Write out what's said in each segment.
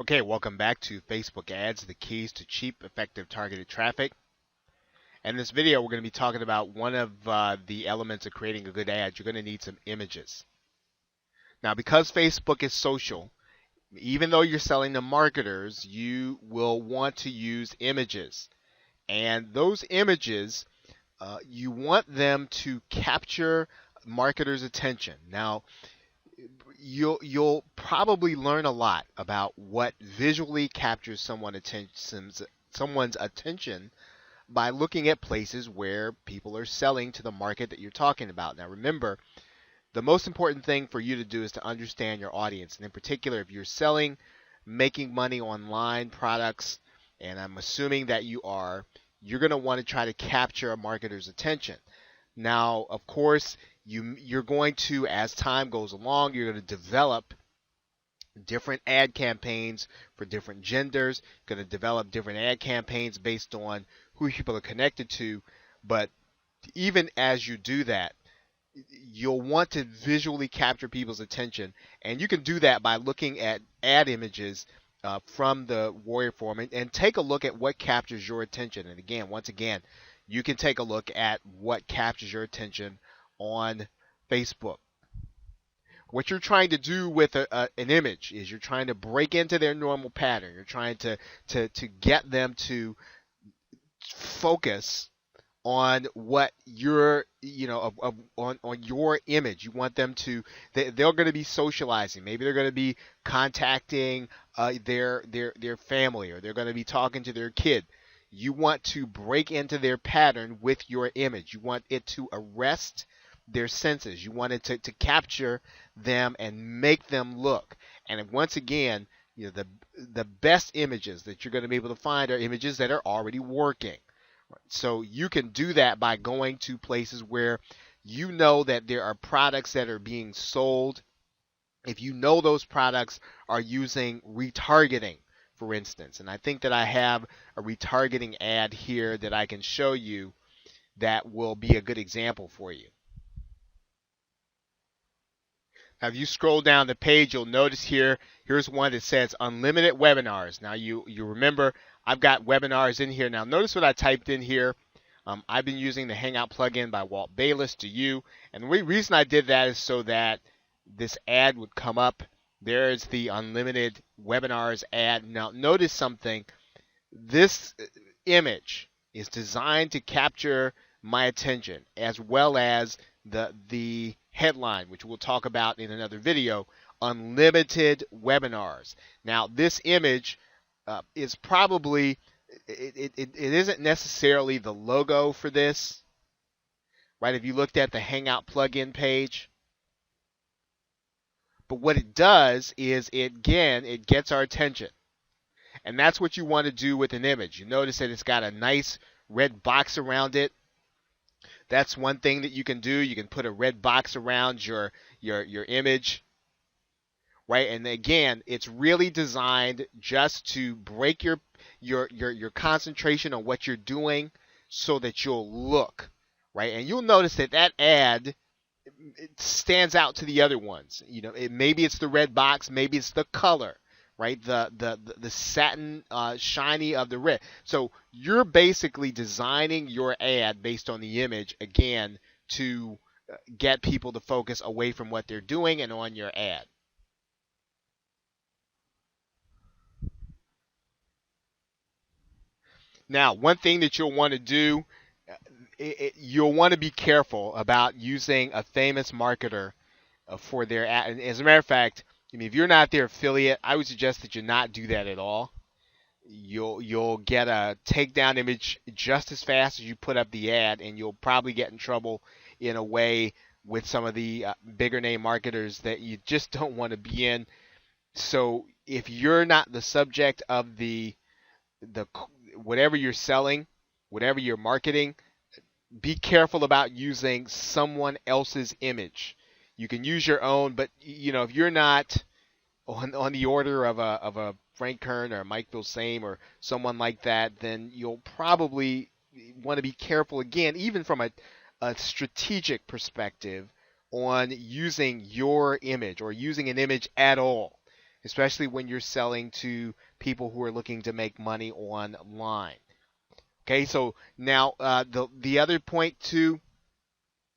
Okay, welcome back to Facebook Ads, the keys to cheap, effective targeted traffic. In this video, we're going to be talking about one of the elements of creating a good ad. You're going to need some images. Now, because Facebook is social, even though you're selling to marketers, you will want to use images. And those images, you want them to capture marketers' attention. Now, you'll probably learn a lot about what visually captures someone's attention by looking at places where people are selling to the market that you're talking about. Now remember, the most important thing for you to do is to understand your audience, and in particular if you're selling, making money online products, and I'm assuming that you're going to want to try to capture a marketer's attention. Now, of course, you're going to, as time goes along, you're going to develop different ad campaigns for different genders, going to develop different ad campaigns based on who people are connected to. But even as you do that, you'll want to visually capture people's attention, and you can do that by looking at ad images from the Warrior Forum and take a look at what captures your attention. And again, once again, you can take a look at what captures your attention on Facebook. What you're trying to do with an image is you're trying to break into their normal pattern. You're trying to get them to focus on what your on your image. You want them to they're going to be socializing. Maybe they're going to be contacting their family, or they're going to be talking to their kid. You want to break into their pattern with your image. You want it to arrest their senses. You want it to capture them and make them look. And once again, the best images that you're going to be able to find are images that are already working. So you can do that by going to places where you know that there are products that are being sold. If you know those products are using retargeting, for instance, and I think that I have a retargeting ad here that I can show you that will be a good example for you. Now, if you scroll down the page, you'll notice here's one that says unlimited webinars. Now, you remember I've got webinars in here. Now, notice what I typed in here. I've been using the Hangout plugin by Walt Bayless to you. And the reason I did that is so that this ad would come up. There's the unlimited webinars ad. Now, notice something. This image is designed to capture my attention, as well as the headline, which we'll talk about in another video, unlimited webinars. Now, this image is probably, it isn't necessarily the logo for this, right? If you looked at the Hangout plugin page. But what it does is, it gets our attention. And that's what you want to do with an image. You notice that it's got a nice red box around it. That's one thing that you can do. You can put a red box around your image, right? And again, it's really designed just to break your concentration on what you're doing, so that you'll look, right? And you'll notice that ad, it stands out to the other ones. Maybe it's the red box, maybe it's the color, right? The satin shiny of the red. So you're basically designing your ad based on the image, again, to get people to focus away from what they're doing and on your ad. Now, one thing that you'll want to do, you'll want to be careful about using a famous marketer for their ad. And as a matter of fact, if you're not their affiliate, I would suggest that you not do that at all. You'll get a takedown image just as fast as you put up the ad, and you'll probably get in trouble in a way with some of the bigger name marketers that you just don't want to be in. So if you're not the subject of the whatever you're selling, whatever you're marketing, be careful about using someone else's image. You can use your own, but if you're not on the order of a Frank Kern or Mike Vilsaime or someone like that, then you'll probably want to be careful, again, even from a strategic perspective, on using your image or using an image at all. especially when you're selling to people who are looking to make money online. Okay, so now the other point too,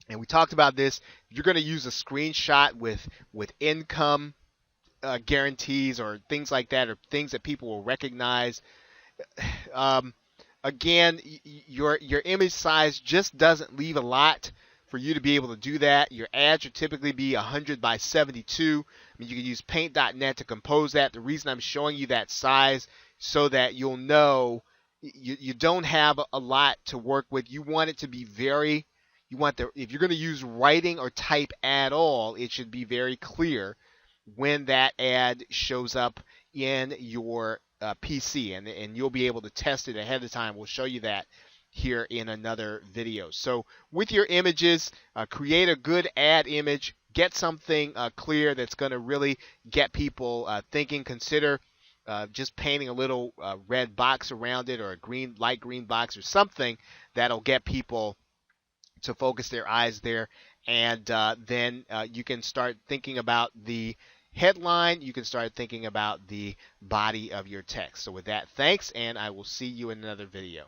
and we talked about this, you're going to use a screenshot with income guarantees or things like that, or things that people will recognize. Um, Again, your image size just doesn't leave a lot for you to be able to do that. Your ad should typically be 100 by 72. I mean, you can use paint.net to compose that. The reason I'm showing you that size so that you'll know you don't have a lot to work with. You want it to be very, if you're going to use writing or type at all, it should be very clear when that ad shows up in your PC, and you'll be able to test it ahead of time. We'll show you that here in another video. So with your images, create a good ad image, get something clear that's going to really get people thinking. Consider just painting a little red box around it, or a light green box, or something that'll get people to focus their eyes there. And then you can start thinking about the headline. You can start thinking about the body of your text. So with that, thanks, and I will see you in another video.